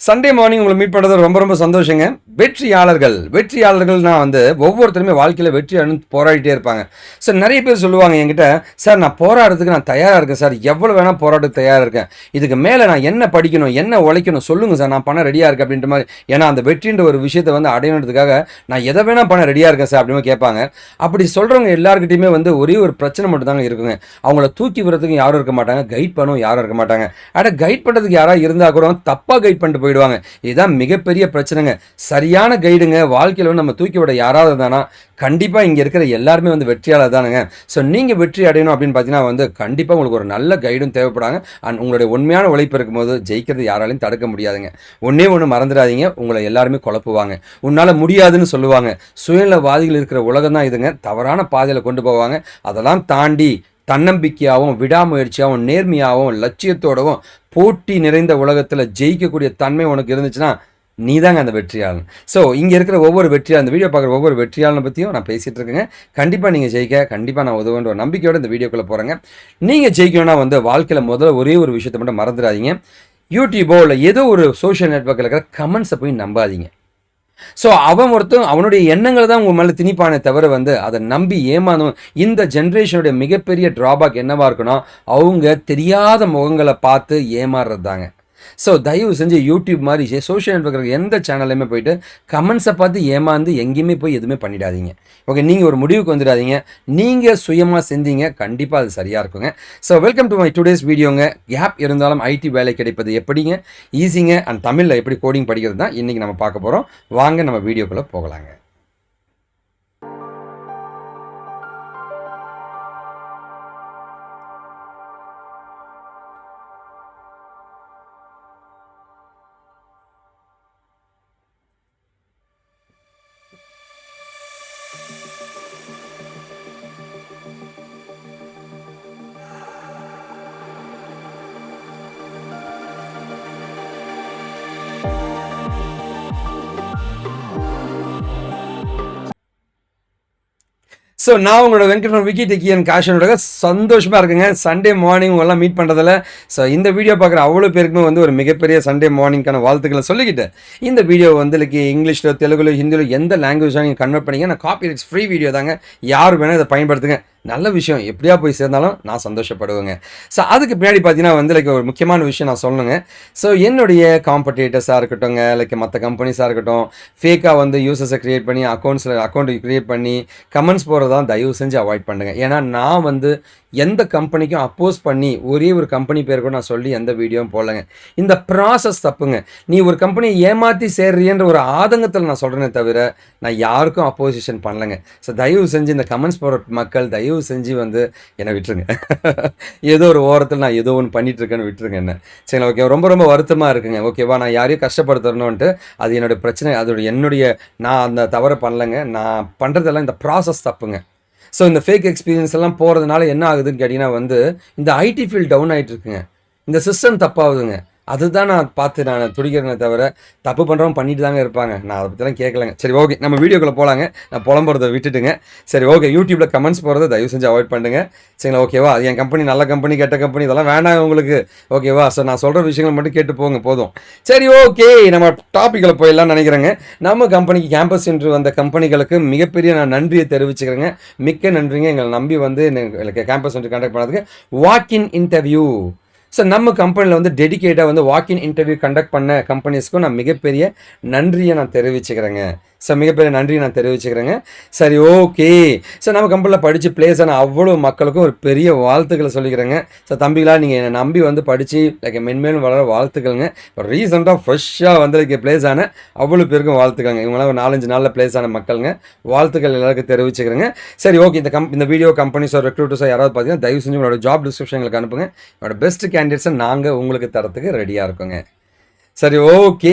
Sunday morning உங்களை meet பண்ணுறது ரொம்ப ரொம்ப சந்தோஷங்க. வெற்றியாளர்கள்னா வந்து ஒவ்வொருத்தருமே வாழ்க்கையில் வெற்றி அடைந்து போராடிட்டே இருப்பாங்க. சார் நிறைய பேர் சொல்லுவாங்க என்கிட்ட, சார் நான் போராடுறதுக்கு நான் தயாராக இருக்கேன் சார், எவ்வளோ வேணால் போராட்டத்துக்கு தயாராக இருக்கேன், இதுக்கு மேலே நான் என்ன படிக்கணும் என்ன உழைக்கணும் சொல்லுங்கள் சார், நான் பண்ண ரெடியாக இருக்கேன் அப்படின்ற மாதிரி. ஏன்னா அந்த வெற்றின்ற ஒரு விஷயத்தை வந்து அடையணுன்றதுக்காக நான் எதை வேணால் பண்ண ரெடியாக இருக்கேன் சார் அப்படின்னு கேட்பாங்க. அப்படி சொல்கிறவங்க எல்லாருக்கிட்டையுமே வந்து ஒரே ஒரு பிரச்சனை மட்டும் தாங்க இருக்குங்க. அவங்கள தூக்கி விடுறதுக்கு யாரும் இருக்க மாட்டாங்க, கைட் பண்ணவும் யாரும் இருக்க மாட்டாங்க. கைட் பண்ணுறதுக்கு யாராவது இருந்தால் கூட தப்பாக கைட் பண்ணிட்டு போயிடுவாங்க. இதுதான் மிகப்பெரிய பிரச்சனைங்க. சரியான கைடுங்க வாழ்க்கையில் வந்து நம்ம தூக்கி விட யாராவது தானா கண்டிப்பாக இங்கே இருக்கிற எல்லாருமே வந்து வெற்றியாளர் தானுங்க. ஸோ நீங்கள் வெற்றி அடையணும் அப்படின்னு பார்த்தீங்கன்னா வந்து கண்டிப்பாக உங்களுக்கு ஒரு நல்ல கைடும் தேவைப்படாங்க. அண்ட் உங்களுடைய உண்மையான உழைப்பு இருக்கும்போது ஜெயிக்கிறது யாராலையும் தடுக்க முடியாதுங்க. ஒன்றே ஒன்று மறந்துடாதீங்க, உங்களை எல்லாருமே குழப்புவாங்க, உன்னால் முடியாதுன்னு சொல்லுவாங்க. சுயநலவாதிகள் இருக்கிற உலகம் தான் இதுங்க. தவறான பாதையில் கொண்டு போவாங்க. அதெல்லாம் தாண்டி தன்னம்பிக்கையாகவும் விடாமுயற்சியாகவும் நேர்மையாகவும் லட்சியத்தோடவும் போட்டி நிறைந்த உலகத்தில் ஜெயிக்கக்கூடிய தன்மை உனக்கு இருந்துச்சுன்னா நீ தாங்க அந்த வெற்றியாளன். ஸோ இங்கே இருக்கிற ஒவ்வொரு வெற்றியாளர், இந்த வீடியோ பார்க்குற ஒவ்வொரு வெற்றியாளனை பற்றியும் நான் பேசிகிட்டு இருக்கேங்க. கண்டிப்பாக நீங்கள் ஜெயிக்க கண்டிப்பாக நான் உதவுன்ற ஒரு நம்பிக்கையோடு இந்த வீடியோக்குள்ளே போகிறேங்க. நீங்கள் ஜெயிக்கணும்னா வந்து வாழ்க்கையில் முதல்ல ஒரே ஒரு விஷயத்தை மட்டும் மறந்துடாதீங்க. யூடியூபோ இல்லை ஏதோ ஒரு சோஷியல் நெட்வொர்க்கில் இருக்கிற கமெண்ட்ஸை போய் நம்பாதீங்க. ஸோ அவனுடைய எண்ணங்களை தான் உங்கள் மேலே திணிப்பானே தவிர வந்து அதை நம்பி ஏமாந்தும். இந்த ஜென்ரேஷனுடைய மிகப்பெரிய ட்ராபேக் என்னவாக இருக்குன்னா, அவங்க தெரியாத முகங்களை பார்த்து ஏமாறுறது தாங்க. ஸோ தயவு செஞ்சு யூடியூப் மாதிரி சோஷியல் நெட்வொர்க் எந்த சேனல்லையுமே போயிட்டு கமெண்ட்ஸை பார்த்து ஏமாந்து எங்கேயுமே போய் எதுவுமே பண்ணிடாதீங்க. ஓகே, நீங்கள் ஒரு முடிவுக்கு வந்துடாதீங்க. நீங்கள் சுயமாக செஞ்சீங்க கண்டிப்பாக அது சரியாக இருக்குங்க. So welcome to my today's வீடியோங்க. கேப் இருந்தாலும் ஐடி வேலை கிடைப்பது எப்படிங்க, ஈஸிங்க, அண்ட் தமிழில் எப்படி கோடிங் படிக்கிறது தான் இன்றைக்கி நம்ம பார்க்க போகிறோம். வாங்க நம்ம வீடியோக்குள்ளே போகலாங்க. ஸோ நான் உங்களோட வெங்கட் விக்கி டெக்கி அண்ட் கேஷனோட சந்தோஷமாக இருக்குங்க சண்டே மார்னிங் உங்கள்லாம் மீட் பண்ணுறதில்ல. ஸோ இந்த வீடியோ பார்க்குற அவ்வளோ பேருக்குமே வந்து ஒரு மிகப்பெரிய சண்டே மார்னிங்கான வாழ்த்துக்களை சொல்லிக்கிட்டு இந்த வீடியோ வந்து இங்கிலீஷில் தெலுங்குல ஹிந்தியில் எந்த லாங்குவேஜாக நீங்கள் கன்வெர்ட் பண்ணிங்க, நான் காப்பி ரைட்ஸ் ஃப்ரீ வீடியோ தாங்க, யார் வேணால் இதை பயன்படுத்துங்க. நல்ல விஷயம் எப்படியா போய் சேர்ந்தாலும் நான் சந்தோஷப்படுவேங்க. ஸோ அதுக்கு பின்னாடி பார்த்தீங்கன்னா வந்து ஒரு முக்கியமான விஷயம் நான் சொல்லணுங்க. ஸோ என்னுடைய காம்படேட்டர்ஸாக இருக்கட்டும், மற்ற கம்பெனிஸாக இருக்கட்டும், ஃபேக்காக வந்து யூசர்ஸை க்ரியேட் பண்ணி அக்கௌண்ட் க்ரியேட் பண்ணி கமெண்ட்ஸ் போகிறதான் தயவு செஞ்சு அவாய்ட் பண்ணுங்கள். ஏன்னா நான் வந்து எந்த கம்பெனிக்கும் அப்போஸ் பண்ணி ஒரே ஒரு கம்பெனி பேர் கூட நான் சொல்லி எந்த வீடியோவும் போடலைங்க. இந்த ப்ராசஸ் தப்புங்க. நீ ஒரு கம்பெனியை ஏமாற்றி சேர்றீன்ற ஒரு ஆதங்கத்தில் நான் சொல்கிறேனே தவிர நான் யாருக்கும் அப்போசிஷன் பண்ணலைங்க. ஸோ தயவு செஞ்சு இந்த கமெண்ட்ஸ் போகிற மக்கள் தயவு செஞ்சு வந்து என்னை விட்டுருங்க. ஏதோ ஒரு ஓரத்தில் நான் ஏதோ ஒன்று பண்ணிகிட்ருக்கேன்னு விட்டுருங்க என்ன. சரிங்களா? ஓகே, ரொம்ப ரொம்ப வருத்தமாக இருக்குங்க. ஓகேவா, நான் யாரையும் கஷ்டப்படுத்தணுன்ட்டு அது என்னுடைய பிரச்சனை, நான் அந்த தவறை பண்ணலைங்க. நான் பண்ணுறதெல்லாம் இந்த ப்ராசஸ் தப்புங்க. ஸோ இந்த ஃபேக் எக்ஸ்பீரியன்ஸ் எல்லாம் போகிறதுனால என்ன ஆகுதுன்னு கேட்டிங்கன்னா வந்து இந்த ஐடி ஃபீல்ட் டவுன் ஆகிட்டு இருக்குங்க. இந்த சிஸ்டம் தப்பாகுதுங்க. அதுதான் நான் பார்த்து நான் துடிக்கிறேனே தவிர தப்பு பண்ணுறவங்க பண்ணிட்டு தாங்க இருப்பாங்க. நான் அதை பற்றிலாம் கேட்கலங்க. சரி, ஓகே, நம்ம வீடியோக்குள்ளே போகலாங்க. நான் புலம்புறதை விட்டுட்டுங்க. சரி, ஓகே, யூடியூப்பில் கமெண்ட்ஸ் போகிறத தயவு செஞ்சு அவாய்ட் பண்ணுங்க. சரிங்களா? ஓகேவா, அது என் கம்பெனி நல்ல கம்பெனி கெட்ட கம்பெனி இதெல்லாம் வேண்டாம் உங்களுக்கு. ஓகேவா? ஸோ நான் சொல்கிற விஷயங்களை மட்டும் கேட்டு போங்க போதும். சரி, ஓகே, நம்ம டாப்பிக்கில் போயிடலாம்னு நினைக்கிறேங்க. நம்ம கம்பெனிக்கு கேம்பஸ் இன்டர்வியூ வந்த கம்பெனிகளுக்கு மிகப்பெரிய நான் நன்றியை தெரிவிச்சுக்கிறேங்க. மிக்க நன்றிங்க எங்களை நம்பி வந்து எனக்கு கேம்பஸ் இன்டர்வியூ கான்டாக்ட் பண்ணதுக்கு. வாக்கின் இன்டர்வியூ, ஸோ நம்ம கம்பெனியில் வந்து டெடிக்கேட்டாக வந்து வாக்கின் இன்டர்வியூ கண்டக்ட் பண்ண கம்பெனிஸ்க்கும் நான் மிகப்பெரிய நன்றியை நான் தெரிவிச்சுக்கிறேங்க. ஸோ மிகப்பெரிய நன்றி நான் தெரிவிச்சுக்கிறேங்க. சரி, ஓகே, ஸோ நம்ம கம்பெனியில் படித்து பிளேஸ் ஆன அவ்வளோ மக்களுக்கும் ஒரு பெரிய வாழ்த்துக்களை சொல்லிக்கிறேங்க. ஸோ தம்பிகளா, நீங்கள் என்னை நம்பி வந்து படித்து மென்மேலும் வளர வாழ்த்துக்கள்ங்க. இப்போ ரீசெண்டாக ஃப்ரெஷ்ஷாக வந்து பிளேஸ் ஆன அவ்வளோ பேருக்கும் வாழ்த்துக்கங்க. இவங்களாம் ஒரு 4-5 நாளில் பிளேஸ் ஆன மக்களுங்க. வாழ்த்துக்கள் எல்லாருக்கும் தெரிவிச்சுக்கிறேங்க. சரி, ஓகே, இந்த வீடியோ கம்பெனிஸோ ரெக்ரூட்டர்ஸோ யாராவது பார்த்தீங்கன்னா தயவு செஞ்சு உங்களோட ஜாப் டிஸ்கிரிப்ஷன் எங்களுக்கு அனுப்புங்க. என்னோட பெஸ்ட் கேண்டிடேட்ஸை நாங்கள் உங்களுக்கு தரத்துக்கு ரெடியாக இருக்கோங்க. சரி, ஓகே,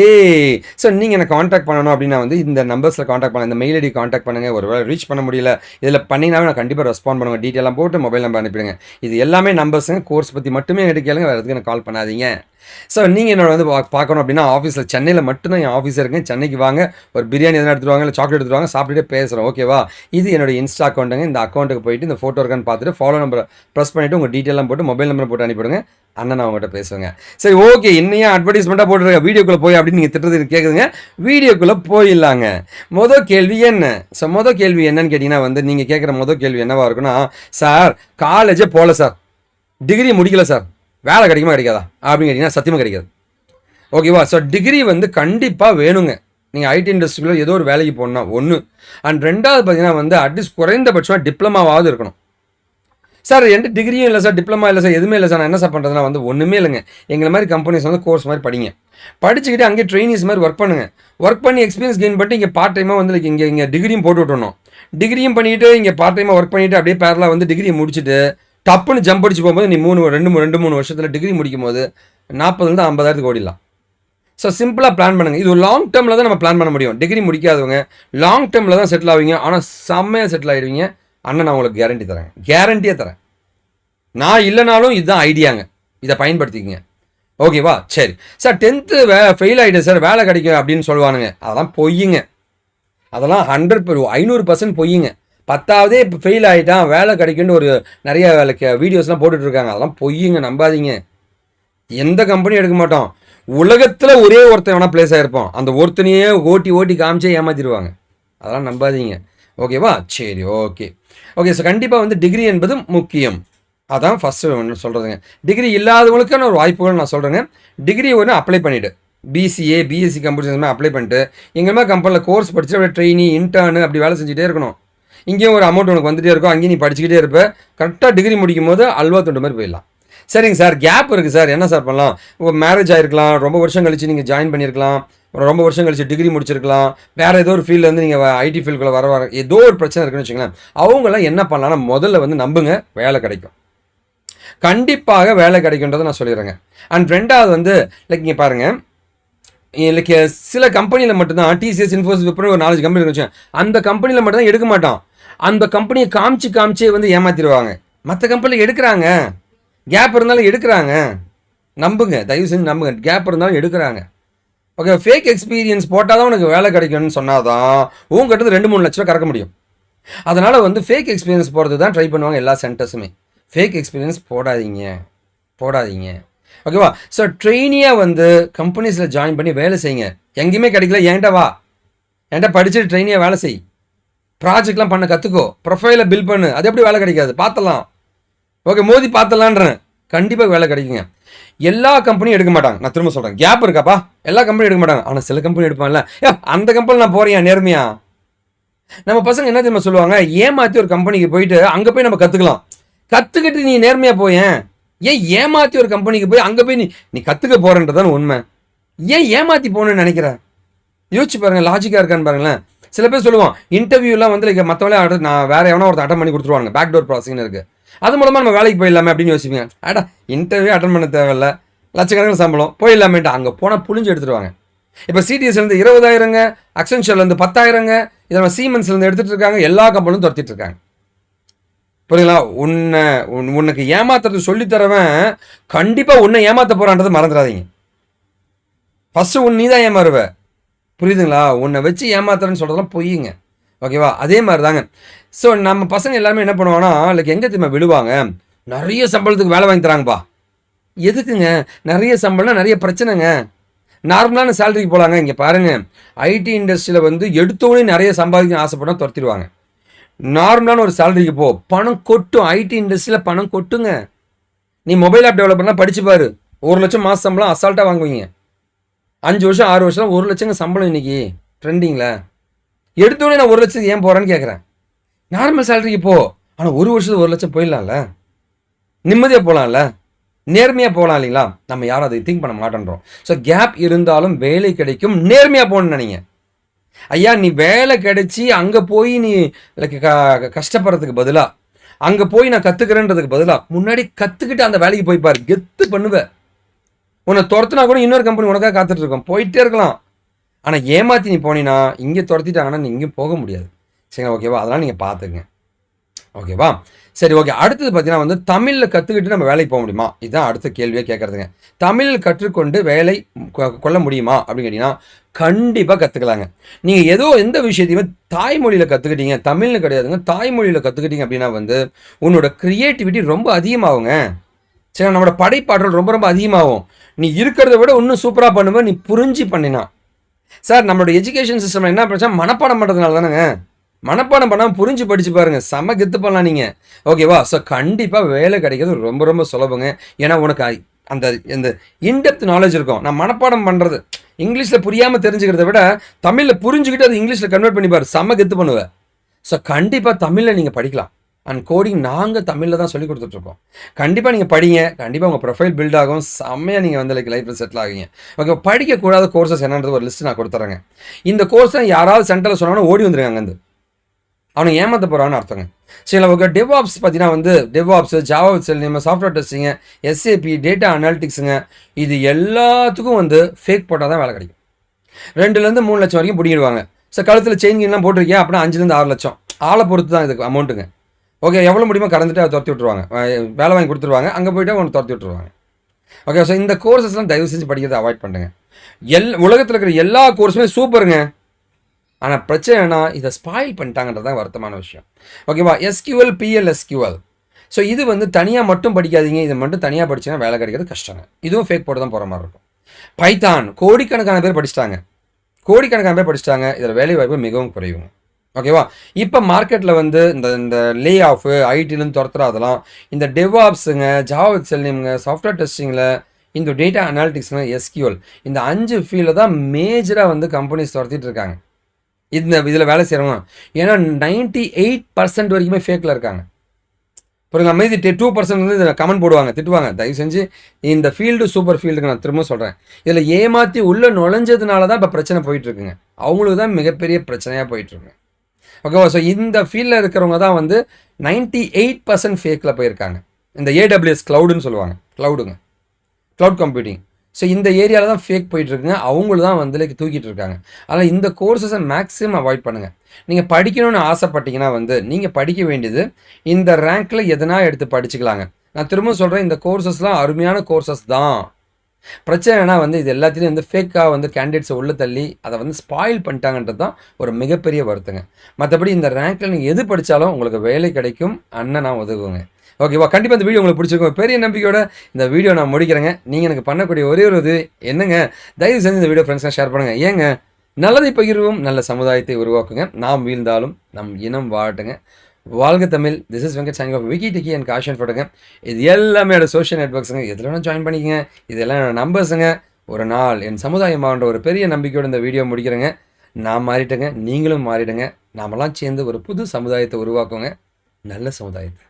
ஸோ நீங்கள் என்னை காண்டாக்ட் பண்ணணும் அப்படின்னா வந்து இந்த நம்பர்ஸில் காண்டாக்ட் பண்ண, இந்த மெயில் ஐடி காண்டாக்ட் பண்ணுங்கள். ஒரு வேளை ரீச் பண்ண முடியல இதில் பண்ணிங்கனாவே நான் கண்டிப்பாக ரெஸ்பாண்ட் பண்ணுவேன். டீட்டெயிலாம் போட்டு மொபைல் நம்பர் அனுப்பிடுங்க. இது எல்லாமே நம்பர்ஸுங்க. கோர்ஸ் பற்றி மட்டுமே எடுக்கலுங்க, வேறு எதுக்கு எனக்கு கால் பண்ணாதீங்க. ஸோ நீங்கள் என்னோட வந்து பார்க்கணும் அப்படின்னா ஆஃபீஸில் சென்னையில் மட்டும்தான் என் ஆஃபீஸர் இருக்கேன். சென்னைக்கு வாங்க, ஒரு பிரியாணி எதனா எடுத்துட்டு வாங்க, இல்லை சாக்லேட் எடுத்துட்டு வாங்க, சாப்பிட்டுட்டே பேசுகிறோம். ஓகேவா? இது என்னோட இன்ஸ்டா அக்கௌண்ட்டுங்க. இந்த அக்கௌண்ட்டுக்கு போயிட்டு இந்த ஃபோட்டோ இருக்கான்னு பார்த்துட்டு ஃபாலோ நம்பரை ப்ரெஸ் பண்ணிவிட்டு உங்கள் டீட்டெயிலாம் போட்டு மொபைல் நம்பரை போட்டு அனுப்பிவிடுங்க. அண்ணன் அவங்ககிட்ட பேசுவேங்க. சரி, ஓகே, இன்னையும் அட்வர்டைஸ்மெண்ட்டாக போட்டுருக்க வீடியோக்குள்ளே போய் அப்படின்னு நீங்கள் திட்டுறது கேட்குதுங்க. வீடியோக்குள்ளே போயிடலாங்க. மொதல் கேள்வி என்ன? ஸோ மொதல் கேள்வி என்னன்னு கேட்டிங்கன்னா வந்து நீங்கள் கேட்குற மொதல் கேள்வி என்னவா இருக்குன்னா, சார் காலேஜே போகல சார், டிகிரி முடிக்கல சார், வேலை கிடைக்குமா கிடைக்காதா அப்படின்னு கேட்டிங்கன்னா சத்தியமாக கிடைக்காது. ஓகேவா? ஸோ டிகிரி வந்து கண்டிப்பாக வேணுங்க. நீங்கள் ஐடி இண்டஸ்ட்ரியில் ஏதோ ஒரு வேலைக்கு போகணுன்னா ஒன்று. அண்ட் ரெண்டாவது பார்த்தீங்கன்னா வந்து அட்லீஸ்ட் குறைந்தபட்சமாக டிப்ளமாவாவது இருக்கணும். சார் என்கிட்ட டிகிரியும் இல்லை சார், டிப்ளமா இல்லை சார், எதுவுமே இல்லை சார், நான் என்ன சார் பண்ணுறதுனா வந்து ஒன்றுமே இல்லைங்க. எங்களை மாதிரி கம்பெனிஸ் வந்து கோர்ஸ் மாதிரி படிங்க, படிச்சுக்கிட்டு அங்கேயே ட்ரைனிஸ் மாதிரி ஒர்க் பண்ணுங்கள். ஒர்க் பண்ணி எக்ஸ்பீரியன்ஸ் கெயின் பண்ணிட்டு இங்கே பார்ட் டைமாக வந்து இங்கே டிகிரியும் போட்டு விட்டணும். டிகிரியும் பண்ணிவிட்டு இங்கே பார்ட் டைமாக ஒர்க் பண்ணிவிட்டு அப்படியே பேரலாக வந்து டிகிரியை முடிச்சுட்டு டப்புன்னு ஜம்ப் அடிச்சு போகும்போது நீ 2-3 வருஷத்தில் டிகிரி முடிக்கும் போது 40,000 50,000 ஓடிடலாம். ஸோ சிம்பிளாக பிளான் பண்ணுங்கள். இது ஒரு லாங் டேர்மில் தான் நம்ம பிளான் பண்ண முடியும். டிகிரி முடிக்காதவங்க லாங் டேர்மில் தான் செட்டில் ஆவீங்க. ஆனால் செம்மையாக செட்டில் ஆகிடுவீங்க. அண்ணன் நான் உங்களுக்கு கேரண்டி தரேன், கேரண்டியாக தரேன். நான் இல்லைனாலும் இதுதான் ஐடியாங்க, இதை பயன்படுத்திக்கங்க. ஓகேவா? சரி சார், 10th ஃபெயில் ஆகிட்டு சார் வேலை கிடைக்கும் அப்படின்னு சொல்லுவானுங்க. அதெல்லாம் பொய்யுங்க. அதெல்லாம் 500% பொய்யுங்க. 10ஆவதே இப்போ ஃபெயில் ஆகிட்டான் வேலை கிடைக்குன்னு ஒரு நிறைய வீடியோஸ்லாம் போட்டுட்ருக்காங்க. அதெல்லாம் பொய்யுங்க, நம்பாதீங்க. எந்த கம்பெனியும் எடுக்க மாட்டோம். உலகத்தில் ஒரே ஒருத்தன் வேணால் பிளேஸ் ஆகிருப்போம், அந்த ஒருத்தனையே ஓட்டி காமிச்சே ஏமாற்றிடுவாங்க. அதெல்லாம் நம்பாதீங்க. ஓகேவா? சரி, ஓகே. ஸோ கண்டிப்பாக வந்து டிகிரி என்பது முக்கியம். அதான் ஃபஸ்ட்டு ஒன்று சொல்கிறதுங்க. டிகிரி இல்லாதவங்களுக்கான ஒரு வாய்ப்புகள் நான் சொல்கிறேங்க. டிகிரி ஒன்று அப்ளை பண்ணிவிட்டு PCA BSc computer science apply பண்ணிட்டு எங்கள் மாதிரி கம்பெனியில் கோர்ஸ் படிச்சுட்டு அப்படியே ட்ரெயினி இன்டர்னு அப்படி வேலை செஞ்சுட்டே இருக்கணும். இங்கேயும் ஒரு அமௌண்ட் உனக்கு வந்துகிட்டே இருக்கும், அங்கேயும் நீ படிச்சுக்கிட்டே இருப்ப. கரெக்டாக டிகிரி முடிக்கும் போது அல்வா தொண்டு மாதிரி போயிடலாம். சரிங்க சார், கேப் இருக்குது சார், என்ன சார் பண்ணலாம்? மேரேஜ் ஆகிருக்கலாம், ரொம்ப வருஷம் கழிச்சு நீங்கள் ஜாயின் பண்ணியிருக்கலாம், ரொம்ப வருஷம் கழிச்சு டிகிரி முடிச்சிருக்கலாம், வேறு ஏதோ ஒரு ஃபீல்டு வந்து நீங்கள் ஐடி ஃபீல்டுக்குள்ளே வர ஏதோ ஒரு பிரச்சனை இருக்குன்னு வச்சுங்களேன். அவங்களாம் என்ன பண்ணலாம்னா முதல்ல வந்து நம்புங்க, வேலை கிடைக்கும், கண்டிப்பாக வேலை கிடைக்குன்றதை நான் சொல்லிடுறேங்க. அண்ட் ரெண்டாவது வந்து இங்கே பாருங்கள், சில கம்பெனியில் மட்டும்தான் டிசிஎஸ் இன்ஃபோசிஸ் விப்ரோ ஒரு 4 கம்பெனி வச்சேன், அந்த கம்பெனியில் மட்டும்தான் எடுக்க மாட்டான். அந்த கம்பெனியை காமிச்சே வந்து ஏமாற்றிடுவாங்க. மற்ற கம்பெனியில் எடுக்கிறாங்க, கேப் இருந்தாலும் எடுக்கிறாங்க. நம்புங்க, தயவு செஞ்சு நம்புங்க, கேப் இருந்தாலும் எடுக்கிறாங்க. ஓகே, ஃபேக் எக்ஸ்பீரியன்ஸ் போட்டால் தான் உனக்கு வேலை கிடைக்கும்னு சொன்னால் தான் உங்கள்கிட்ட 2-3 லட்ச ரூபா கறக்க முடியும். அதனால் வந்து ஃபேக் எக்ஸ்பீரியன்ஸ் போகிறது தான் ட்ரை பண்ணுவாங்க எல்லா சென்டர்ஸுமே. ஃபேக் எக்ஸ்பீரியன்ஸ் போடாதீங்க. ஓகேவா? ஸோ ட்ரெயினியாக வந்து கம்பெனிஸில் ஜாயின் பண்ணி வேலை செய்யுங்க. எங்கேயுமே கிடைக்கல, என்கிட்ட வா, என்கிட்ட படிச்சுட்டு ட்ரெயினியாக வேலை செய், ப்ராஜெக்ட்லாம் பண்ண கற்றுக்கோ, ப்ரொஃபைலை பில்ட் பண்ணு. அது எப்படி வேலை கிடைக்காது? பார்த்தலாம். ஓகே, மோதி பார்த்தலான்றேன், கண்டிப்பாக வேலை கிடைக்குங்க. எல்லா கம்பெனியும் எடுக்க மாட்டாங்க, நான் திரும்ப சொல்கிறேன். கேப் இருக்காப்பா, எல்லா கம்பெனியும் எடுக்க மாட்டாங்க. ஆனால் சில கம்பெனி எடுப்பாங்கல்ல, அந்த கம்பெனி நான் போகிறேன் நேர்மையா. நம்ம பசங்க என்ன தெரியுமா சொல்லுவாங்க, ஏமாற்றி ஒரு கம்பெனிக்கு போயிட்டு அங்கே போய் நம்ம கற்றுக்கலாம். கற்றுக்கிட்டு நீ நேர்மையாக போயேன், ஏன் ஏமாற்றி ஒரு கம்பெனிக்கு போய் அங்கே போய் நீ கற்றுக்க போகிறன்றதான உண்மை. ஏன் ஏமாற்றி போகணுன்னு நினைக்கிற? யோசிச்சு பாருங்கள், லாஜிக்காக இருக்கான்னு பாருங்களேன். சில பேர் சொல்லுவான் இன்டர்வியூலாம் வந்து மற்றவங்களே நான் வேறு எவனா ஒருத்தர் அட்டன் பண்ணி கொடுத்துருவாங்க, பேக் டோர் ப்ராசஸிங்னு இருக்குது, அது மூலமாக நம்ம வேலைக்கு போயிடலாமே அப்படின்னு யோசிப்பீங்க. இன்டர்வியூ அட்டன் பண்ண தேவையில்ல, லட்சக்கணக்கில் சம்பளம், போயிடலாமேட்டு அங்கே போனால் புளிஞ்சு எடுத்துருவாங்க. இப்போ சிடிஎஸ்லேருந்து 20,000ங்க, அக்சென்ச்சர்லேருந்து 10,000ங்க, இதில் சீமென்ஸ்லேருந்து எடுத்துகிட்டு இருக்காங்க. எல்லா கம்பெனியும் துரத்திட்டு இருக்காங்க. புரியுங்களா? உனக்கு ஏமாத்துறது சொல்லித்தரவன் கண்டிப்பாக உன்னை ஏமாற்ற போகிறான்றதை மறந்துடாதீங்க. ஃபஸ்ட்டு நீ தான் ஏமாறுவ. புரியுதுங்களா? உன்னை வச்சு ஏமாத்துறேன்னு சொல்கிறதெல்லாம் பொய்யுங்க. ஓகேவா? அதே மாதிரி தாங்க. ஸோ நம்ம பசங்க எல்லாமே என்ன பண்ணுவாங்கன்னா எங்கே திரும்ப விழுவாங்க, நிறைய சம்பளத்துக்கு வேலை வாங்கி தராங்கப்பா. எதுக்குங்க? நிறைய சம்பளம்னா நிறைய பிரச்சனைங்க. நார்மலான சேலரிக்கு போகலாங்க. இங்கே பாருங்கள், ஐடி இண்டஸ்ட்ரியில் வந்து எடுத்தோடனே நிறைய சம்பாதிக்க ஆசைப்பட்டா துரத்திடுவாங்க. நார்மலான ஒரு சேலரிக்கு போ, பணம் கொட்டும். ஐடி இண்டஸ்ட்ரியில் பணம் கொட்டுங்க. நீ மொபைல் ஆப் டெவலப்பர்லாம் படிச்சு பாரு, 1 லட்சம் மாத சம்பளம் அசால்ட்டாக வாங்குவீங்க. 5 வருஷம் 6 வருஷம் 1 லட்சங்க சம்பளம் இன்னைக்கு ட்ரெண்டிங்கில். எடுத்தோடனே நான் 1 லட்சத்துக்கு ஏன் போகிறேன்னு கேட்குறேன். நார்மல் சேலரிக்கு போ, ஆனால் 1 வருஷத்துக்கு 1 லட்சம் போயிடலாம்ல, நிம்மதியாக போகலாம்ல, நேர்மையாக போகலாம் இல்லைங்களா? நம்ம யாரும் அதை திங்க் பண்ண மாட்டேன்றோம். ஸோ கேப் இருந்தாலும் வேலை கிடைக்கும், நேர்மையாக போகணும்னு நினைங்க. ஐயா, நீ வேலை கிடைச்சி அங்கே போய் நீ கஷ்டப்படுறதுக்கு பதிலாக, அங்கே போய் நான் கற்றுக்கிறேன்றதுக்கு பதிலாக முன்னாடி கற்றுக்கிட்டு அந்த வேலைக்கு போய்ப்பார், கெத்து பண்ணுவேன். உன்னை துரத்துனா கூட இன்னொரு கம்பெனி உனக்காக காத்துட்டு இருக்கோம், போயிட்டே இருக்கலாம். ஆனால் ஏமாற்றி நீ போனீங்கன்னா இங்கே துரத்திட்டாங்கன்னா நீ இங்கேயும் போக முடியாது. சரிங்களா? ஓகேவா? அதெல்லாம் நீங்கள் பார்த்துங்க. ஓகேவா? சரி, ஓகே. அடுத்தது பார்த்தீங்கன்னா வந்து தமிழ்ல கத்துக்கிட்டு நம்ம வேலைக்கு போக முடியுமா? இதுதான் அடுத்த கேள்வியா கேட்கறதுங்க. தமிழ் கற்றுக்கொண்டு வேலை கொள்ள முடியுமா? அப்படின்னு கேட்டீங்கன்னா, கண்டிப்பா கத்துக்கலாங்க. நீங்க ஏதோ எந்த விஷயத்தையுமே தாய்மொழியில கத்துக்கிட்டீங்க, தமிழ்னு கிடையாதுங்க. தாய்மொழியில கத்துக்கிட்டீங்க அப்படின்னா வந்து, உன்னோட கிரியேட்டிவிட்டி ரொம்ப அதிகமாகுங்க. சரி, நம்மளோட படைப்பாற்றல் ரொம்ப ரொம்ப அதிகமாகும். நீ இருக்கிறத விட இன்னும் சூப்பரா பண்ணுவ, நீ புரிஞ்சு பண்ணினா. சார், நம்மளோட எஜுகேஷன் சிஸ்டம்ல என்ன பிரச்சனை? மனப்பாடம் பண்றதுனால தானங்க. மனப்பாடம் பண்ணாம புரிஞ்சு படிச்சு பாருங்க. செம கெத்து பண்ணலாம் நீங்க. ஓகேவா? ஸோ கண்டிப்பா வேலை கிடைக்கிறது ரொம்ப ரொம்ப சுலபங்க. ஏன்னா உனக்கு அந்த இந்த இன்டெப்த் நாலேட்ஜ் இருக்கும். நான் மனப்பாடம் பண்றது இங்கிலீஷ்ல புரியாம தெரிஞ்சுக்கிறத விட, தமிழ்ல புரிஞ்சுகிட்டு அது இங்கிலீஷ்ல கன்வெர்ட் பண்ணி பாரு. செம கெத்து பண்ணுவ. ஸோ கண்டிப்பா தமிழ்ல நீங்க படிக்கலாம். அண்ட் கோடிங் நாங்க தமிழ்ல தான் சொல்லிக் குடுத்துட்டுருக்கோம். கண்டிப்பா நீங்க படிங்க. கண்டிப்பா உங்க ப்ரொஃபைல் பில்ட் ஆகும். செம்மையா நீங்க வந்து லைஃப்ல செட்டில் ஆவீங்க. ஓகே, படிக்கக்கூடாத கோர்சஸ் என்னன்றது ஒரு லிஸ்ட் நான் குடுத்துர்றேங்க. இந்த கோர்ஸ யாராவது சென்டர்ல சொன்னாங்கன்னா ஓடி வந்துருங்க அங்கருந்து. அவனை ஏமாத்த போறான்னு அர்த்தங்க. சரி, ஓகே. டெவ்ஆப்ஸ் பார்த்தீங்கன்னா வந்து DevOps, Java web software testing, SAP, data அனாலிட்டிக்ஸுங்க, இது எல்லாத்துக்கும் வந்து ஃபேக் போட்டால் தான் வேலை கிடைக்கும். 2லேருந்து 3 லட்சம் வரைக்கும் பிடிங்கிடுவாங்க. ஸோ கழுத்தில் செயின் கின்லாம் போட்டிருக்கியா அப்படின்னா 5லேருந்து 6 லட்சம். ஆளை பொறுத்து தான் இதுக்கு அமௌண்ட்டுங்க. ஓகே, எவ்வளோ முடியுமோ கறந்துட்டு அதை துரத்தி விட்டுருவாங்க. வேலை வாங்கி கொடுத்துருவாங்க. அங்கே போய்ட்டு உனக்கு துரத்தி விட்டுருவாங்க. ஓகே, ஸோ இந்த கோர்சஸ்லாம் தயவு செஞ்சு படிக்கிறத அவாய்ட் பண்ணுங்க. உலகத்தில் இருக்கிற எல்லா கோர்ஸுமே சூப்பருங்க. ஆனால் பிரச்சனை என்ன, இதை ஸ்பாயில் பண்ணிட்டாங்கன்றது தான் வருத்தமான விஷயம். ஓகேவா? எஸ்கியூஎல், பிஎல்எஸ்கியூஎல். ஸோ இது வந்து தனியாக மட்டும் படிக்காதீங்க. இதை மட்டும் தனியாக படிச்சிங்கன்னா வேலை கிடைக்கிறது கஷ்டங்க. இதுவும் ஃபேக் போட்டு தான் போகிற மாதிரி இருக்கும். பைத்தான் கோடிக்கணக்கான பேர் படிச்சிட்டாங்க. இதில் வேலை வாய்ப்பு மிகவும் குறைவுங்க. ஓகேவா? இப்போ மார்க்கெட்டில் வந்து இந்த இந்த லே ஆஃபு, ஐடிலேருந்து துரத்துறதெல்லாம் இந்த டெவ்ஆப்ஸுங்க, ஜாவா செல்லிங்க, சாஃப்ட்வேர் டெஸ்டிங்கில், இந்த டேட்டா அனாலிட்டிக்ஸுங்க, எஸ்கியூஎல், இந்த 5 ஃபீல்டில் தான் மேஜராக வந்து கம்பெனிஸ் துரத்திட்டு இருக்காங்க. இதில் வேலை செய்கிறவங்க. ஏன்னா 98% வரைக்குமே ஃபேக்கில் இருக்காங்க. புரியுங்களா? மீதி 2% வந்து இதில் கமெண்ட் போடுவாங்க, திட்டுவாங்க. தயவு செஞ்சு இந்த ஃபீல்டு சூப்பர் ஃபீல்டுக்கு நான் திரும்ப சொல்கிறேன். இதில் ஏமாற்றி உள்ளே நுழைஞ்சதுனால தான் இப்போ பிரச்சனை போயிட்டுருக்குங்க. அவங்களுக்கு தான் மிகப்பெரிய பிரச்சனையாக போயிட்டுருக்கு. ஓகேவா? ஸோ இந்த ஃபீல்டில் இருக்கிறவங்க தான் வந்து 98% ஃபேக்கில் போயிருக்காங்க. இந்த ஏடபிள்யூஎஸ் க்ளவுடுன்னு சொல்லுவாங்க. Cloud computing. ஸோ இந்த ஏரியாவில் தான் ஃபேக் போயிட்டுருக்குங்க. அவங்களும் தான் வந்து தூக்கிட்டு இருக்காங்க. அதனால் இந்த கோர்சஸை மேக்ஸிமம் அவாய்ட் பண்ணுங்கள். நீங்கள் படிக்கணும்னு ஆசைப்பட்டீங்கன்னா வந்து நீங்கள் படிக்க வேண்டியது இந்த ரேங்க்கில் எதனா எடுத்து படிச்சுக்கலாங்க. நான் திரும்ப சொல்கிறேன், இந்த கோர்சஸ்லாம் அருமையான கோர்சஸ் தான். பிரச்சனைனா வந்து இது எல்லாத்துலேயும் வந்து ஃபேக்காக வந்து கேண்டிடேட்ஸை உள்ளே தள்ளி அதை வந்து ஸ்பாயில் பண்ணிட்டாங்கன்றது தான் ஒரு மிகப்பெரிய வருத்தங்க. மற்றபடி இந்த ரேங்க்கில் நீங்கள் எது படித்தாலும் உங்களுக்கு வேலை கிடைக்கும். அண்ணன் நான் உதவுங்க. ஓகேவா? கண்டிப்பாக இந்த வீடியோ உங்களுக்கு பிடிச்சிருக்கும். பெரிய நம்பிக்கையோட இந்த வீடியோ நான் முடிக்கிறேங்க. நீங்கள் எனக்கு பண்ணக்கூடிய ஒரே ஒரு இது என்னங்க, தயவு செஞ்சு இந்த வீடியோ ஃப்ரெண்ட்ஸ்லாம் ஷேர் பண்ணுங்கள். ஏங்க, நல்லதை பகிர்வும் நல்ல சமுதாயத்தை உருவாக்குங்க. நாம் வீழ்ந்தாலும் நம் இனம் வாழட்டுங்க. வாழ்க தமிழ். This is Venkat signing off விக்கி டிக்கி அண்ட் காஷன் போட்டுங்க. இது எல்லாமே என்னோட சோஷியல் நெட்ஒர்க்ஸுங்க. இதில் வேணால் ஜாயின் பண்ணிக்கங்க. இதெல்லாம் என்னோட நம்பர்ஸுங்க. ஒரு நாள் என் சமுதாயமாகன்ற ஒரு பெரிய நம்பிக்கையோடு இந்த வீடியோ முடிக்கிறேங்க. நான் மாறிட்டேங்க, நீங்களும் மாறிடுங்க. நாமெல்லாம் சேர்ந்து ஒரு புது சமுதாயத்தை உருவாக்குங்க. நல்ல சமுதாயத்தை.